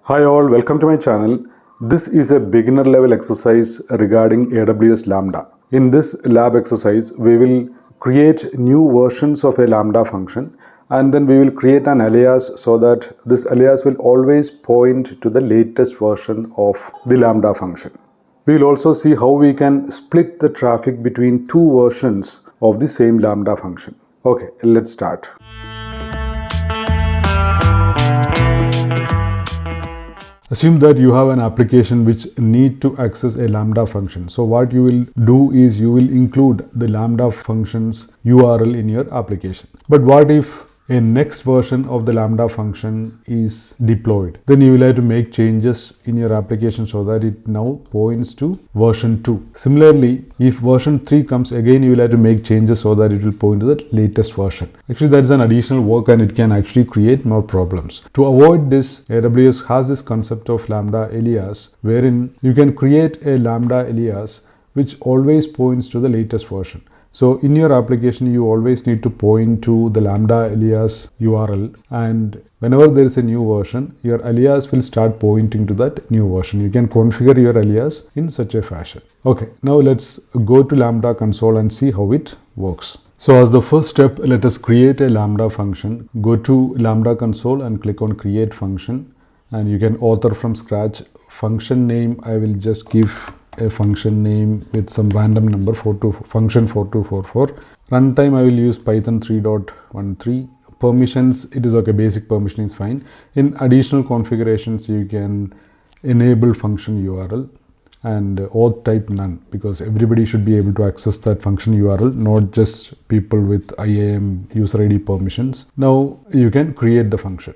Hi all, welcome to my channel. This is a beginner level exercise regarding AWS Lambda. In this lab exercise, we will create new versions of a Lambda function and then we will create an alias so that this alias will always point to the latest version of the Lambda function. We will also see how we can split the traffic between two versions of the same Lambda function. Okay, let's start. Assume that you have an application which need to access a Lambda function. So what you will do is you will include the Lambda function's URL in your application. But what if a next version of the Lambda function is deployed? Then you will have to make changes in your application so that it now points to version 2. Similarly, if version 3 comes again, you will have to make changes so that it will point to the latest version. Actually, that is an additional work and it can actually create more problems. To avoid this, AWS has this concept of Lambda Alias, wherein you can create a Lambda Alias which always points to the latest version. So in your application, you always need to point to the Lambda Alias URL, and whenever there is a new version, your alias will start pointing to that new version. You can configure your alias in such a fashion. Okay, now let's go to Lambda console and see how it works. So as the first step, let us create a Lambda function. Go to Lambda console and click on create function, and you can author from scratch. Function name, I will just give a function name with some random number, function 4244. Runtime, I will use Python 3.13. Permissions, it is okay, basic permission is fine. In additional configurations, you can enable function URL and auth type none, because everybody should be able to access that function URL, not just people with IAM UserId permissions. Now you can create the function.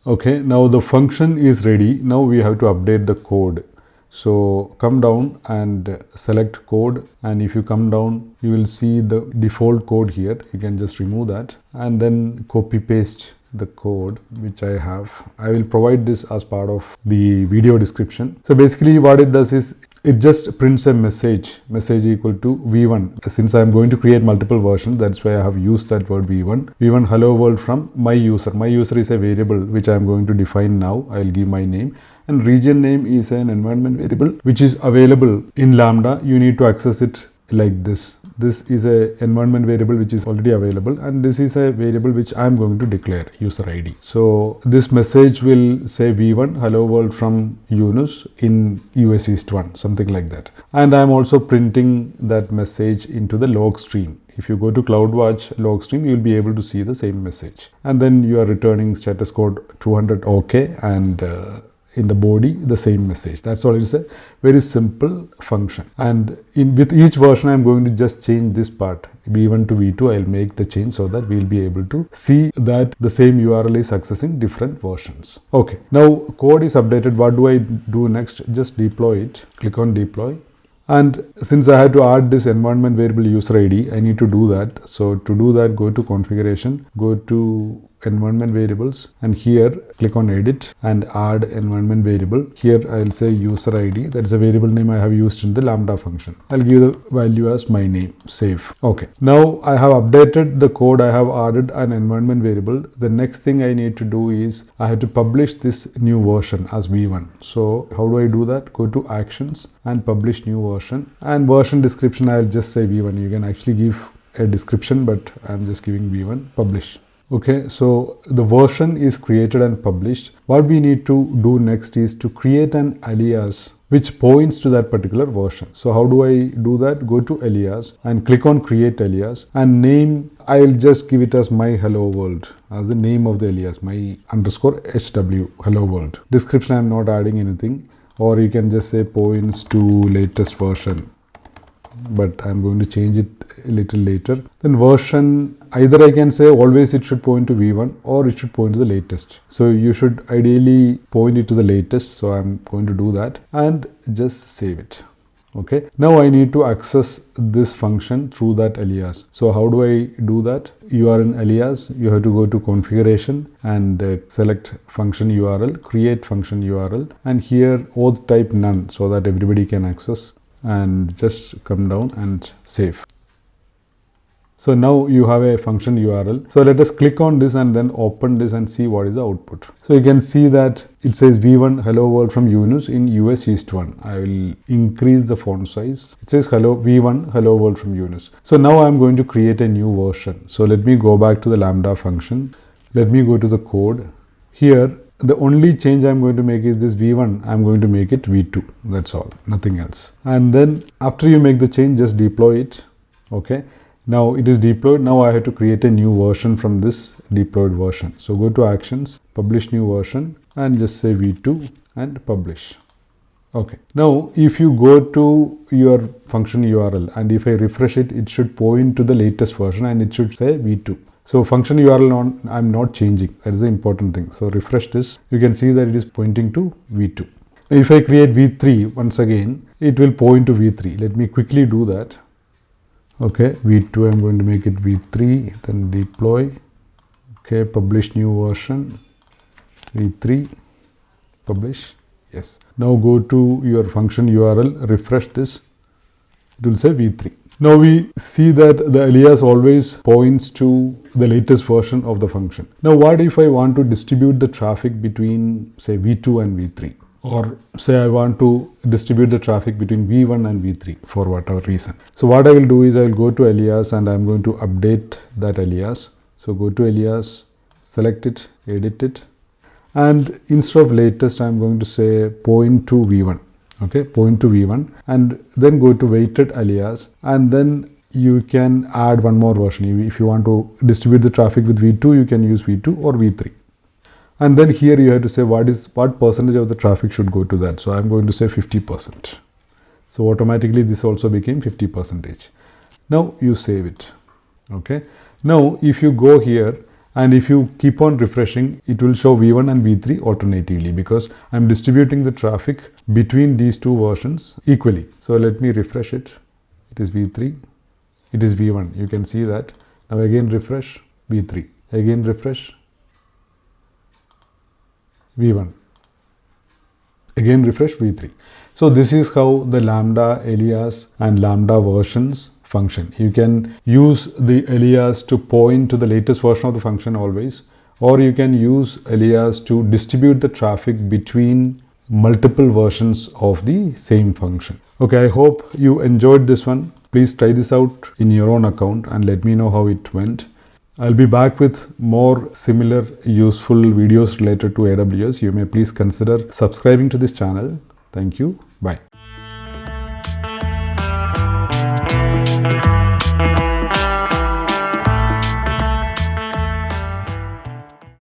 Okay, now the function is ready. Now we have to update the code. So come down and select code, and if you come down, you will see the default code here. You can just remove that and then copy paste the code which I have. I will provide this as part of the video description. So basically what it does is it just prints a message equal to v1. Since I am going to create multiple versions, that's why I have used that word v1. v1 hello world from myUser. myUser is a variable which I am going to define now. I will give my name. And region name is an environment variable which is available in Lambda. You need to access it like this. This is a environment variable which is already available, and this is a variable which I am going to declare UserId. So this message will say v1 hello world from Yunus in US East 1, something like that. And I am also printing that message into the log stream. If you go to CloudWatch log stream, you will be able to see the same message. And then you are returning status code 200 OK, and in the body the same message. That's all. It's a very simple function, and with each version I'm going to just change this part, v1 to v2. I'll make the change so that we'll be able to see that the same URL is accessing different versions. Okay, now code is updated. What do I do next? Just deploy it. Click on deploy. And since I had to add this environment variable UserId, I need to do that. So to do that, go to configuration, go to environment variables, and here click on edit and add environment variable. Here I'll say UserId. That is a variable name I have used in the Lambda function. I'll give the value as my name. Save. Okay. Now I have updated the code. I have added an environment variable. The next thing I need to do is I have to publish this new version as v1. So how do I do that? Go to actions and publish new version, and version description I'll just say v1. You can actually give a description, but I'm just giving v1. Publish. Okay, so the version is created and published. What we need to do next is to create an alias which points to that particular version. So how do I do that? Go to alias and click on create alias, and name, I will just give it as my hello world as the name of the alias, my underscore HW hello world. Description, I'm not adding anything, or you can just say points to latest version, but I'm going to change it a little later. Then version, either I can say always it should point to v1 or it should point to the latest. So you should ideally point it to the latest. So I'm going to do that and just save it. Okay. Now I need to access this function through that alias. So how do I do that? You are in alias, you have to go to configuration and select function URL, create function URL, and here auth type none so that everybody can access, and just come down and save. So now you have a function URL. So let us click on this and then open this and see what is the output. So you can see that it says v1 hello world from Yunus in US East 1. I will increase the font size. It says hello v1 hello world from Yunus. So now I'm going to create a new version. So let me go back to the Lambda function. Let me go to the code. Here the only change I'm going to make is this v1. I'm going to make it v2. That's all, nothing else. And then after you make the change, just deploy it. Okay. Now it is deployed. Now I have to create a new version from this deployed version. So go to actions, publish new version, and just say v2 and publish. Okay. Now if you go to your function URL and if I refresh it, it should point to the latest version and it should say v2. So function URL I'm not changing. That is the important thing. So refresh this. You can see that it is pointing to v2. If I create v3 once again, it will point to v3. Let me quickly do that. Okay, v2 I'm going to make it v3, then deploy. Okay, publish new version, v3, publish. Yes. Now go to your function URL, refresh this. It will say v3. Now we see that the alias always points to the latest version of the function. Now what if I want to distribute the traffic between say v2 and v3? Or say I want to distribute the traffic between v1 and v3 for whatever reason. So what I will do is I will go to alias and I'm going to update that alias. So go to alias, select it, edit it, and instead of latest I'm going to say point to v1. Okay, point to v1, and then go to weighted alias, and then you can add one more version. If you want to distribute the traffic with v2, you can use v2 or v3. And then here you have to say what percentage of the traffic should go to that. So I'm going to say 50%. So automatically this also became 50%. Now you save it. Okay. Now if you go here and if you keep on refreshing, it will show v1 and v3 alternatively because I'm distributing the traffic between these two versions equally. So let me refresh it. It is v3. It is v1. You can see that. Now again refresh, v3. Again refresh, v1. Again refresh, v3. So this is how the Lambda alias and Lambda versions function. You can use the alias to point to the latest version of the function always, or you can use alias to distribute the traffic between multiple versions of the same function. Okay, I hope you enjoyed this one. Please try this out in your own account and let me know how it went. I'll be back with more similar useful videos related to AWS. You may please consider subscribing to this channel. Thank you. Bye.